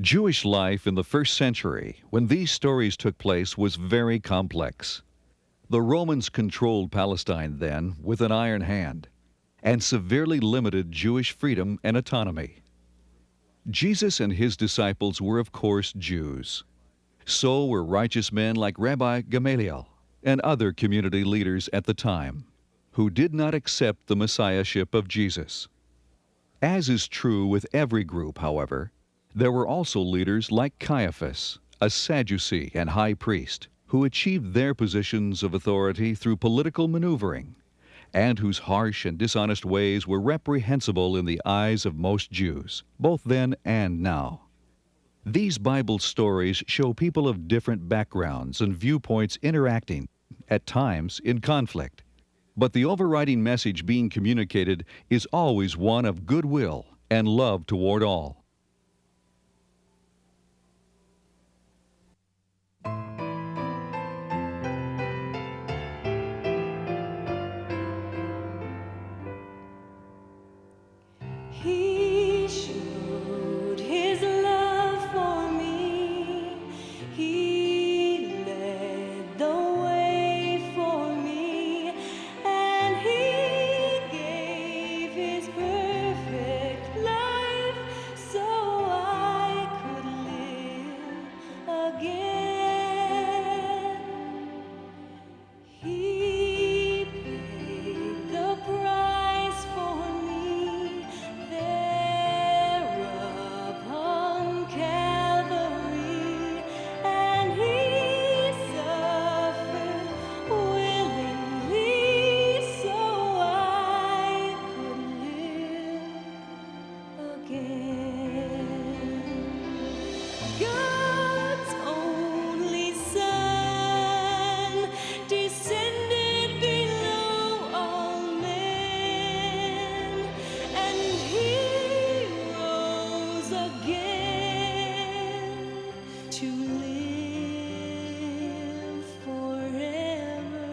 Jewish life in the first century, when these stories took place, was very complex. The Romans controlled Palestine then with an iron hand and severely limited Jewish freedom and autonomy. Jesus and his disciples were, of course, Jews. So were righteous men like Rabbi Gamaliel and other community leaders at the time, who did not accept the messiahship of Jesus. As is true with every group, however, there were also leaders like Caiaphas, a Sadducee and high priest, who achieved their positions of authority through political maneuvering, and whose harsh and dishonest ways were reprehensible in the eyes of most Jews, both then and now. These Bible stories show people of different backgrounds and viewpoints interacting, at times in conflict. But the overriding message being communicated is always one of goodwill and love toward all. He showed his love for me. He led the way for me, and he gave his perfect life so I could live again. He paid the price for me there upon Calvary, and he suffered willingly so I could live again. God's only Son descended below all men, and he rose again to live forever.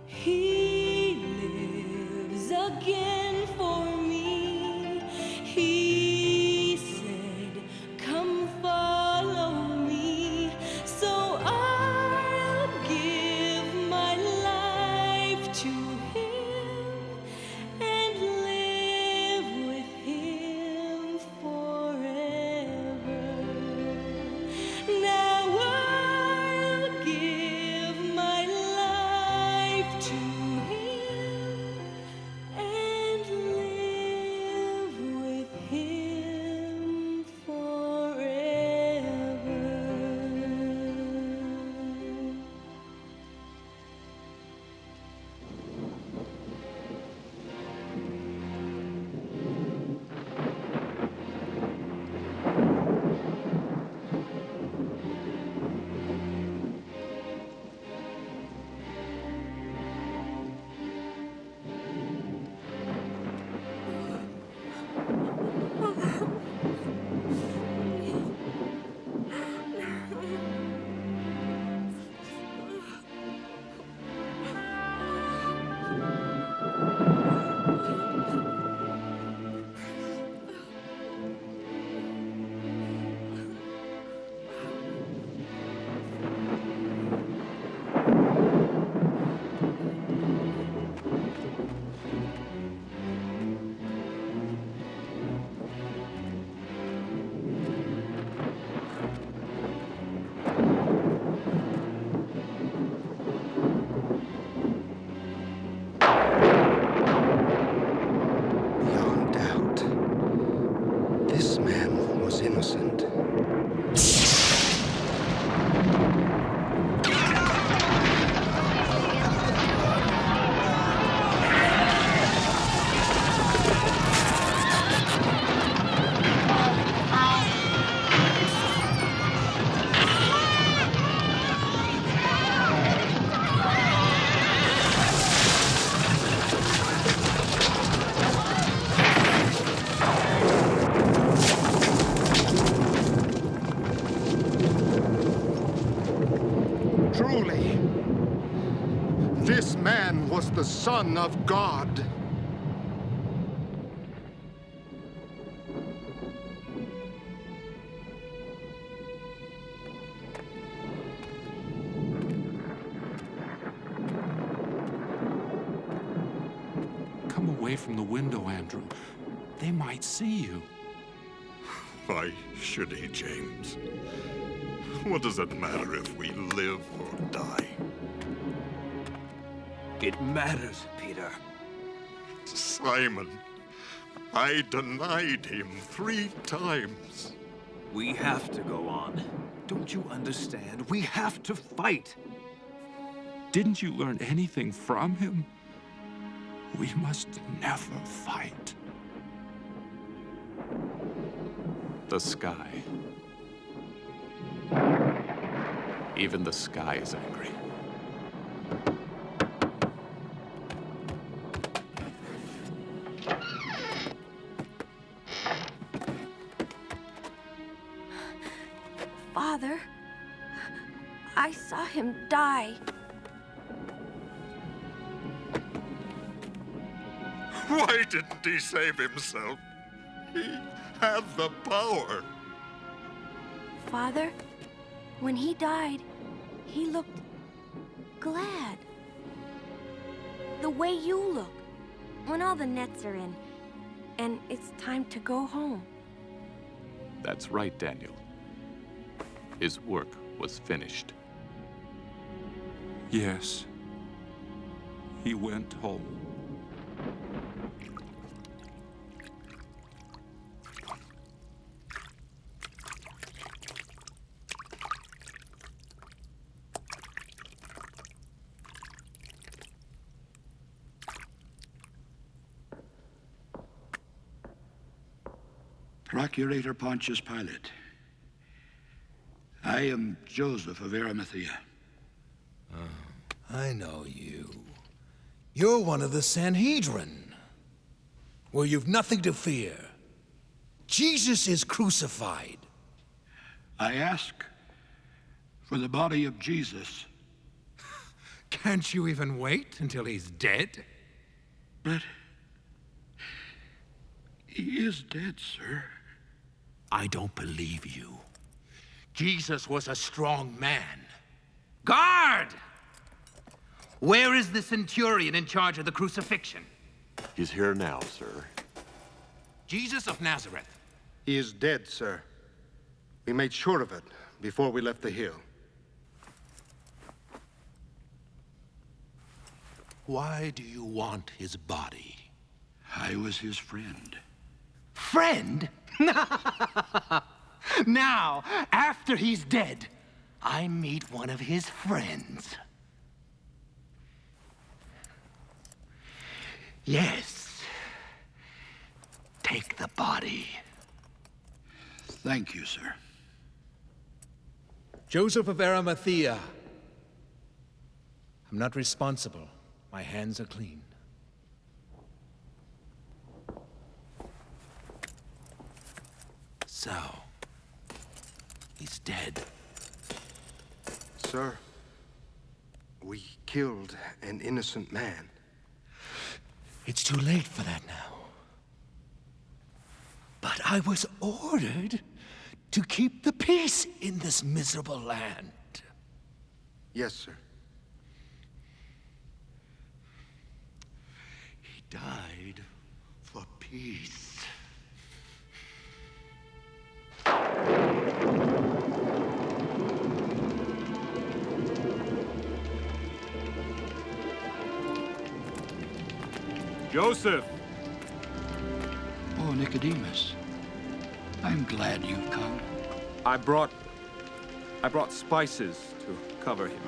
He lives again for me. He said, "Come follow me." So I'll give my life to him and live with him forever. Now I'll give my life to him and live with him forever. Beyond doubt, this man was innocent. Truly, this man was the Son of God. away from the window, Andrew. They might see you. Why should he, James? What does it matter if we live or die? It matters, Peter. Simon, I denied him 3 times. We have to go on. Don't you understand? We have to fight. Didn't you learn anything from him? We must never fight. The sky. Even the sky is angry. Father, I saw him die. Why didn't he save himself? He had the power. Father, when he died, he looked glad. The way you look when all the nets are in and it's time to go home. That's right, Daniel. His work was finished. Yes. He went home. Procurator Pontius Pilate. I am Joseph of Arimathea. I know you. You're one of the Sanhedrin. Well, you've nothing to fear. Jesus is crucified. I ask for the body of Jesus. Can't you even wait until he's dead? But he is dead, sir. I don't believe you. Jesus was a strong man. Guard! Where is the centurion in charge of the crucifixion? He's here now, sir. Jesus of Nazareth. He is dead, sir. We made sure of it before we left the hill. Why do you want his body? I was his friend. Friend? Now, after he's dead, I meet one of his friends. Yes. Take the body. Thank you, sir. Joseph of Arimathea. I'm not responsible. My hands are clean. So, he's dead. Sir, we killed an innocent man. It's too late for that now. But I was ordered to keep the peace in this miserable land. Yes, sir. He died for peace. Joseph! Oh, Nicodemus. I'm glad you've come. I brought spices to cover him.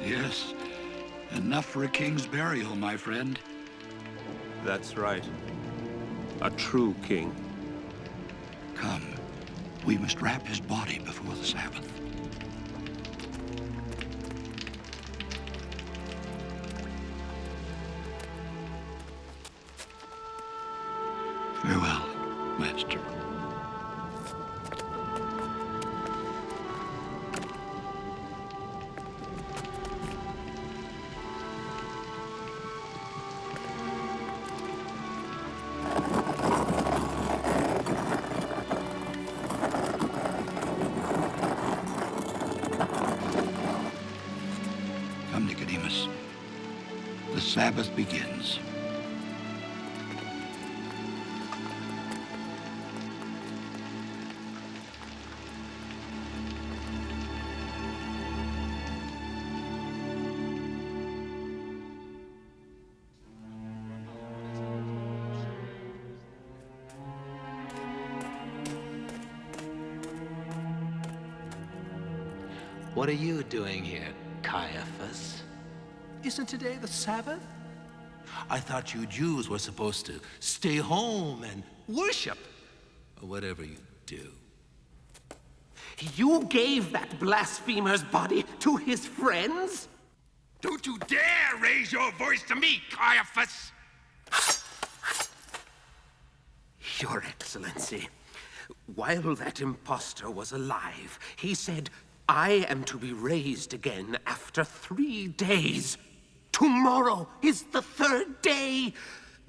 Yes, enough for a king's burial, my friend. That's right. A true king. Come, we must wrap his body before the Sabbath. Farewell, Master. Come, Nicodemus. The Sabbath begins. What are you doing here, Caiaphas? Isn't today the Sabbath? I thought you Jews were supposed to stay home and worship, or whatever you do. You gave that blasphemer's body to his friends? Don't you dare raise your voice to me, Caiaphas! Your Excellency, while that impostor was alive, he said, I am to be raised again after 3 days. Tomorrow is the 3rd day.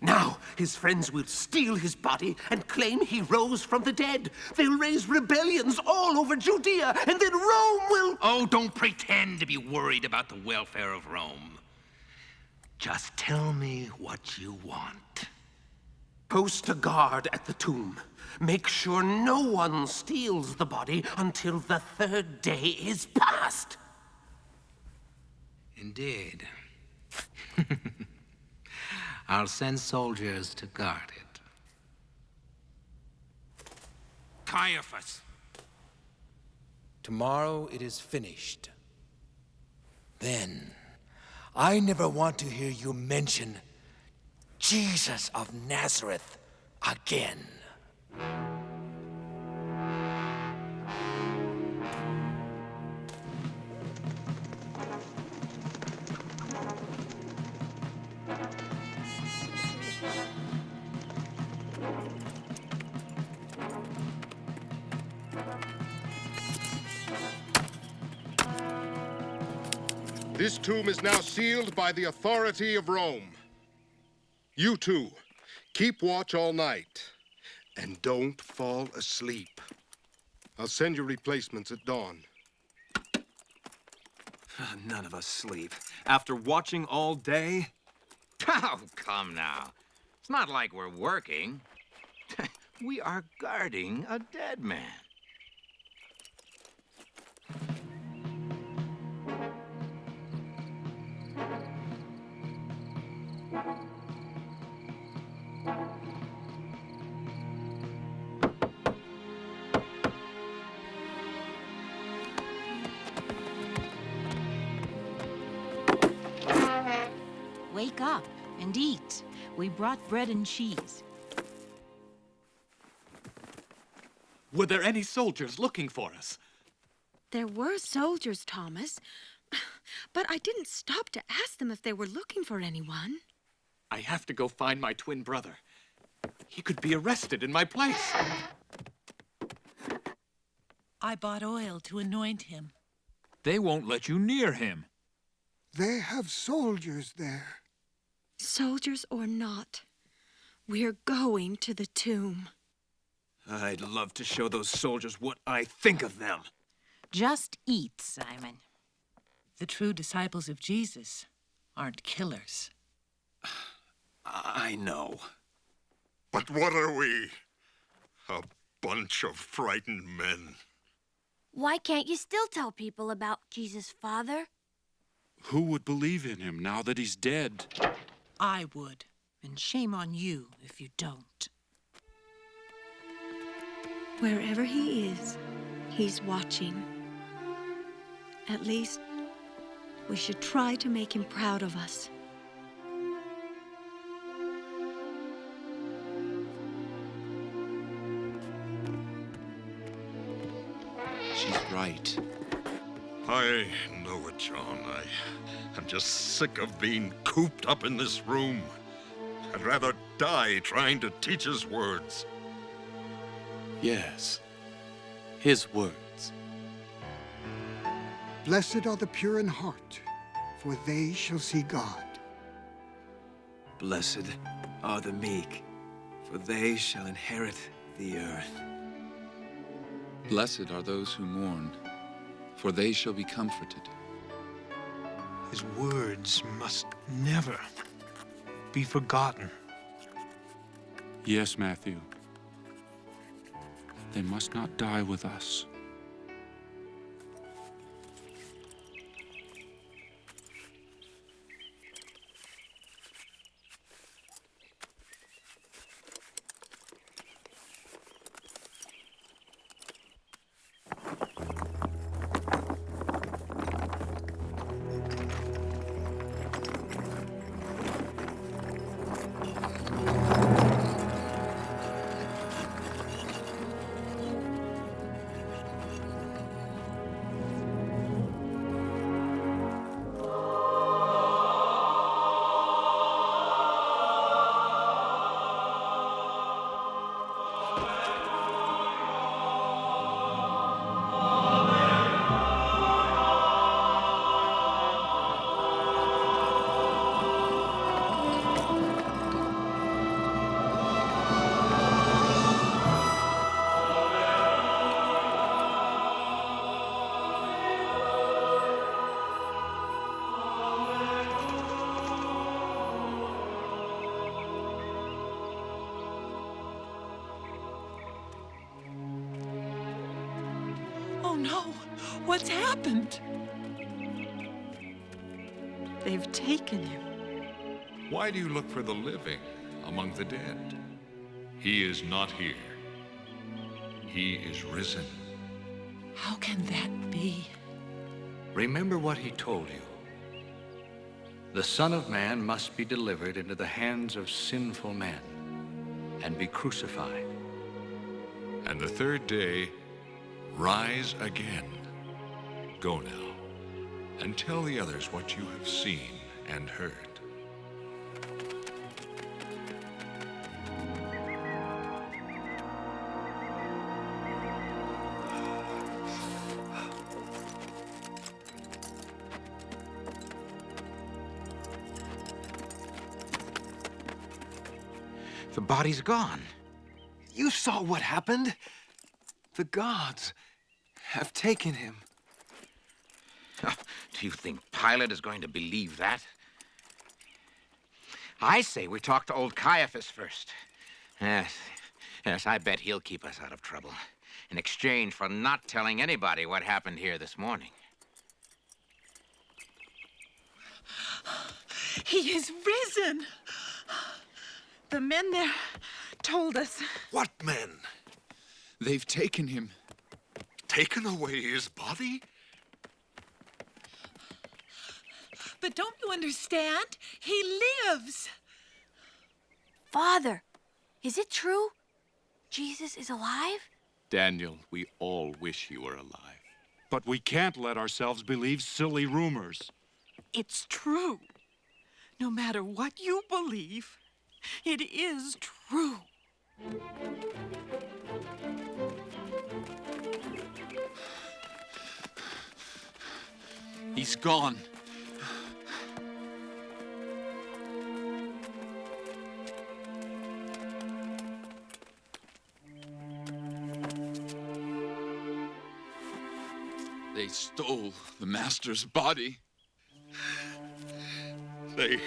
Now, his friends will steal his body and claim he rose from the dead. They'll raise rebellions all over Judea, and then Rome will... Oh, don't pretend to be worried about the welfare of Rome. Just tell me what you want. Post a guard at the tomb. Make sure no one steals the body until the 3rd day is past. Indeed. I'll send soldiers to guard it. Caiaphas! Tomorrow it is finished. Then, I never want to hear you mention Jesus of Nazareth again. This tomb is now sealed by the authority of Rome. You two, keep watch all night. And don't fall asleep. I'll send you replacements at dawn. None of us sleep. After watching all day? Oh, come now. It's not like we're working. We are guarding a dead man. Wake up and eat. We brought bread and cheese. Were there any soldiers looking for us? There were soldiers, Thomas. But I didn't stop to ask them if they were looking for anyone. I have to go find my twin brother. He could be arrested in my place. I bought oil to anoint him. They won't let you near him. They have soldiers there. Soldiers or not, we're going to the tomb. I'd love to show those soldiers what I think of them. Just eat, Simon. The true disciples of Jesus aren't killers. I know. But what are we? A bunch of frightened men. Why can't you still tell people about Jesus, Father? Who would believe in him now that he's dead? I would, and shame on you if you don't. Wherever he is, he's watching. At least, we should try to make him proud of us. She's right. I know it, John. I'm just sick of being cooped up in this room. I'd rather die trying to teach his words. Yes, his words. Blessed are the pure in heart, for they shall see God. Blessed are the meek, for they shall inherit the earth. Blessed are those who mourn, for they shall be comforted. His words must never be forgotten. Yes, Matthew. They must not die with us. no. What's happened? They've taken him. Why do you look for the living among the dead? He is not here. He is risen. How can that be? Remember what he told you. The Son of Man must be delivered into the hands of sinful men and be crucified. And the third day, rise again. Go now, and tell the others what you have seen and heard. The body's gone. You saw what happened. The gods have taken him. Do you think Pilate is going to believe that? I say we talk to old Caiaphas first. Yes, I bet he'll keep us out of trouble in exchange for not telling anybody what happened here this morning. He is risen. The men there told us. What men? They've taken him. Taken away his body? But don't you understand? He lives. Father, is it true? Jesus is alive? Daniel, we all wish he were alive. But we can't let ourselves believe silly rumors. It's true. No matter what you believe, it is true. He's gone. They stole the master's body. They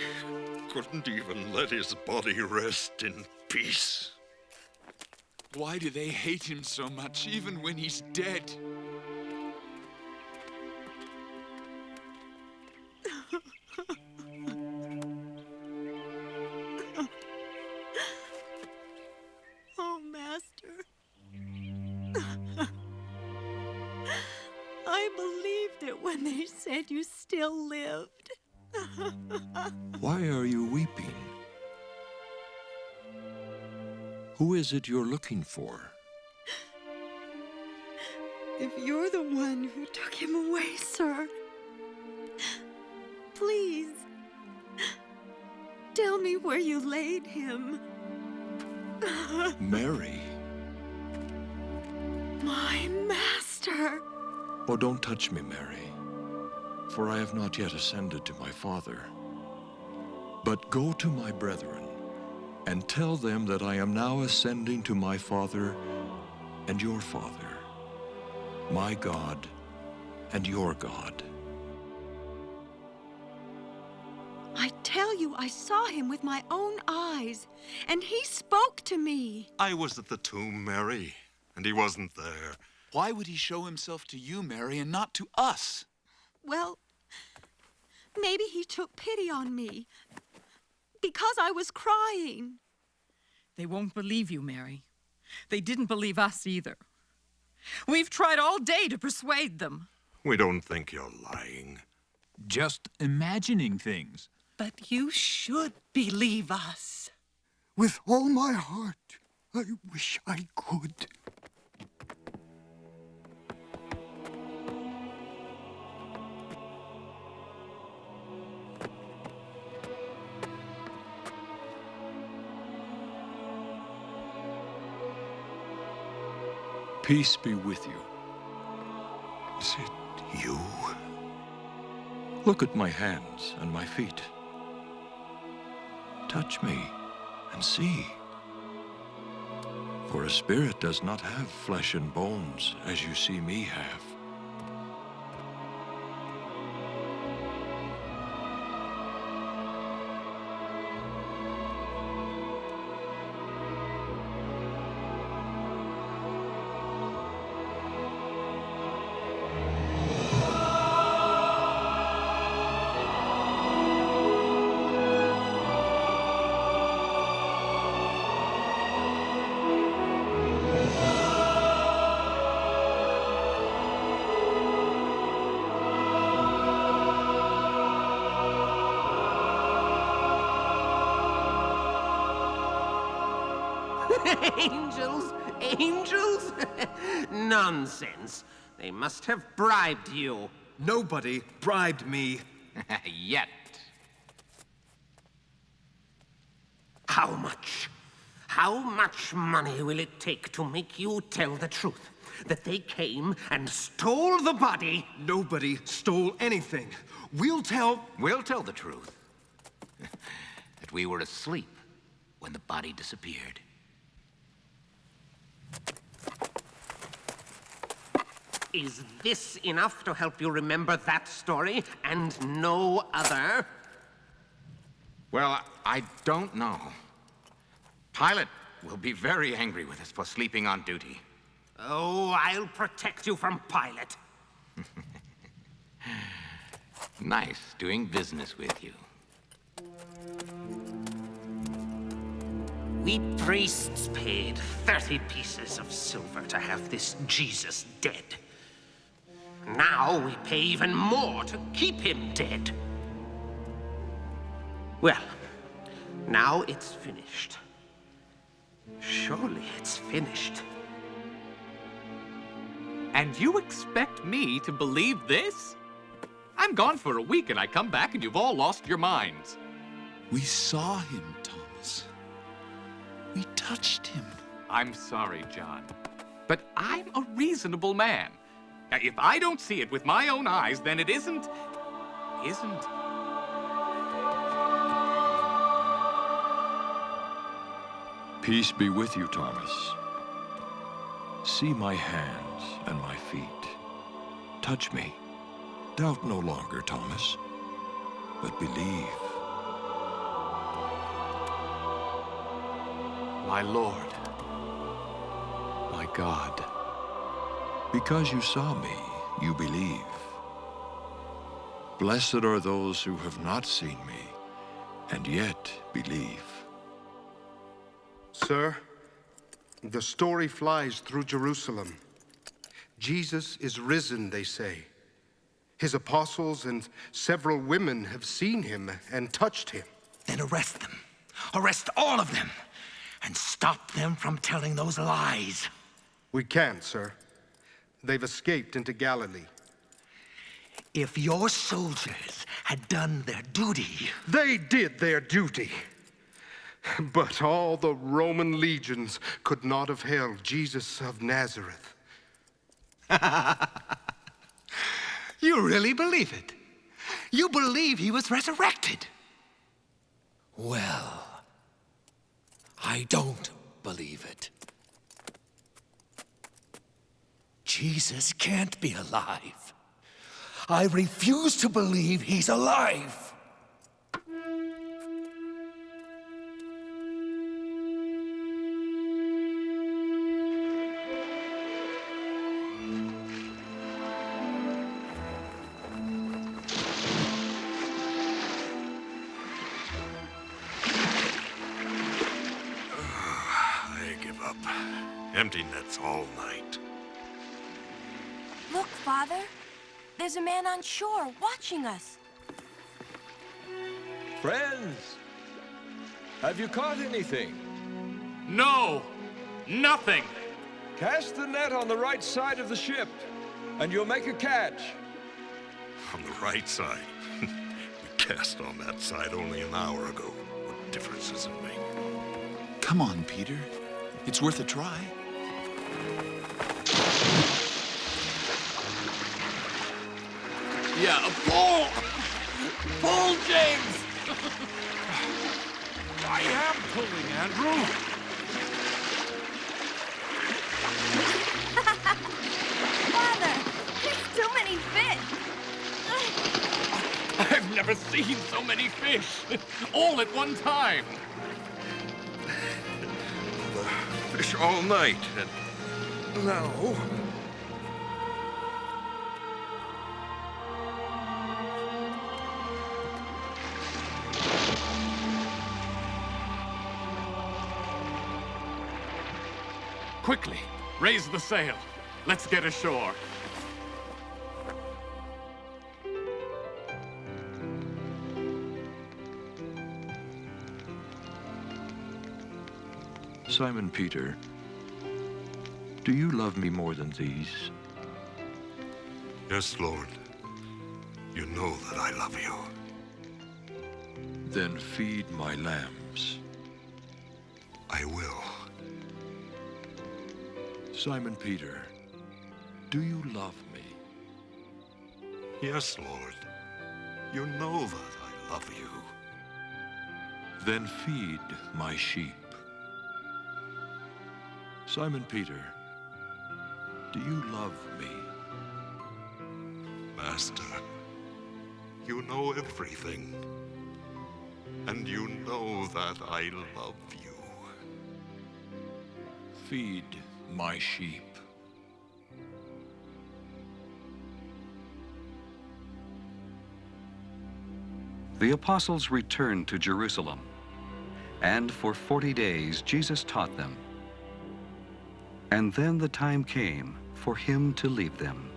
couldn't even let his body rest in peace. Why do they hate him so much, even when he's dead? Oh, Master. I believed it when they said you still lived. Why are you weeping? Who is it you're looking for? If you're the one who took him away, sir, please tell me where you laid him. Mary. My master. Oh, don't touch me, Mary, for I have not yet ascended to my Father. But go to my brethren and tell them that I am now ascending to my Father and your Father, my God and your God. I tell you, I saw him with my own eyes, and he spoke to me. I was at the tomb, Mary, and he wasn't there. Why would he show himself to you, Mary, and not to us? Well, maybe he took pity on me because I was crying. They won't believe you, Mary. They didn't believe us either. We've tried all day to persuade them. We don't think you're lying. Just imagining things. But you should believe us. With all my heart, I wish I could. Peace be with you. Is it you? Look at my hands and my feet. Touch me and see. For a spirit does not have flesh and bones, as you see me have. Angels? Angels? Nonsense. They must have bribed you. Nobody bribed me. Yet. How much? How much money will it take to make you tell the truth? That they came and stole the body? Nobody stole anything. We'll tell the truth. That we were asleep when the body disappeared. Is this enough to help you remember that story and no other? Well, I don't know. Pilate will be very angry with us for sleeping on duty. Oh, I'll protect you from Pilate. Nice doing business with you. We priests paid 30 pieces of silver to have this Jesus dead. Now we pay even more to keep him dead. Well, now it's finished. Surely it's finished. And you expect me to believe this? I'm gone for a week and I come back and you've all lost your minds. We saw him, Thomas. We touched him. I'm sorry, John, but I'm a reasonable man. Now, if I don't see it with my own eyes, then it isn't... Peace be with you, Thomas. See my hands and my feet. Touch me. Doubt no longer, Thomas, but believe. My Lord, my God. Because you saw me, you believe. Blessed are those who have not seen me, and yet believe. Sir, the story flies through Jerusalem. Jesus is risen, they say. His apostles and several women have seen him and touched him. Then arrest them. Arrest all of them. And stop them from telling those lies. We can't, sir. They've escaped into Galilee. If your soldiers had done their duty... They did their duty. But all the Roman legions could not have held Jesus of Nazareth. You really believe it? You believe he was resurrected? Well, I don't believe it. Jesus can't be alive. I refuse to believe he's alive. Empty nets all night. Look, Father. There's a man on shore watching us. Friends, have you caught anything? No! Nothing! Cast the net on the right side of the ship, and you'll make a catch. On the right side? We cast on that side only an hour ago. What difference does it make? Come on, Peter. It's worth a try. Yeah, pull! Pull, James! I am pulling, Andrew. Father, there's too many fish. I've never seen so many fish, all at one time. Fish all night, and now... Quickly, raise the sail. Let's get ashore. Simon Peter, do you love me more than these? Yes, Lord. You know that I love you. Then feed my lambs. I will. Simon Peter, do you love me? Yes, Lord. You know that I love you. Then feed my sheep. Simon Peter, do you love me? Master, you know everything. And you know that I love you. Feed my sheep. The apostles returned to Jerusalem, and for 40 days Jesus taught them. And then the time came for him to leave them.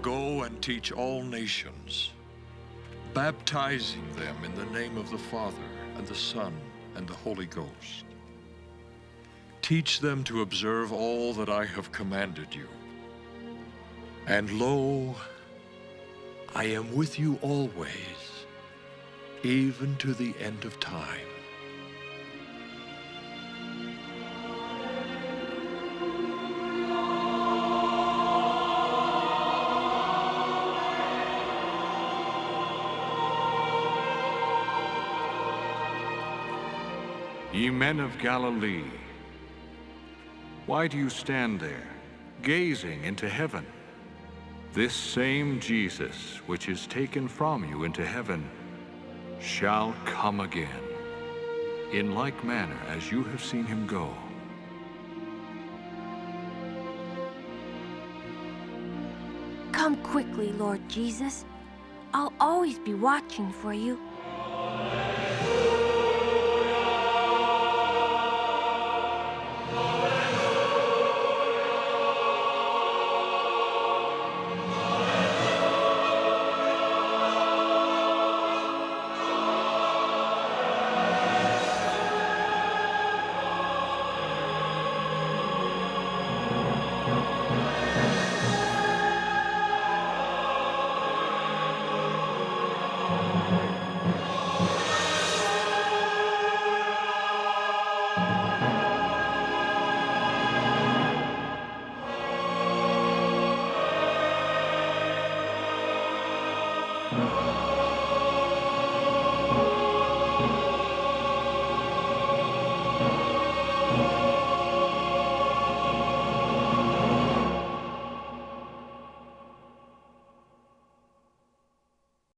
Go and teach all nations, baptizing them in the name of the Father and the Son and the Holy Ghost. Teach them to observe all that I have commanded you. And lo, I am with you always, even to the end of time. Ye men of Galilee, why do you stand there, gazing into heaven? This same Jesus, which is taken from you into heaven, shall come again, in like manner as you have seen him go. Come quickly, Lord Jesus. I'll always be watching for you.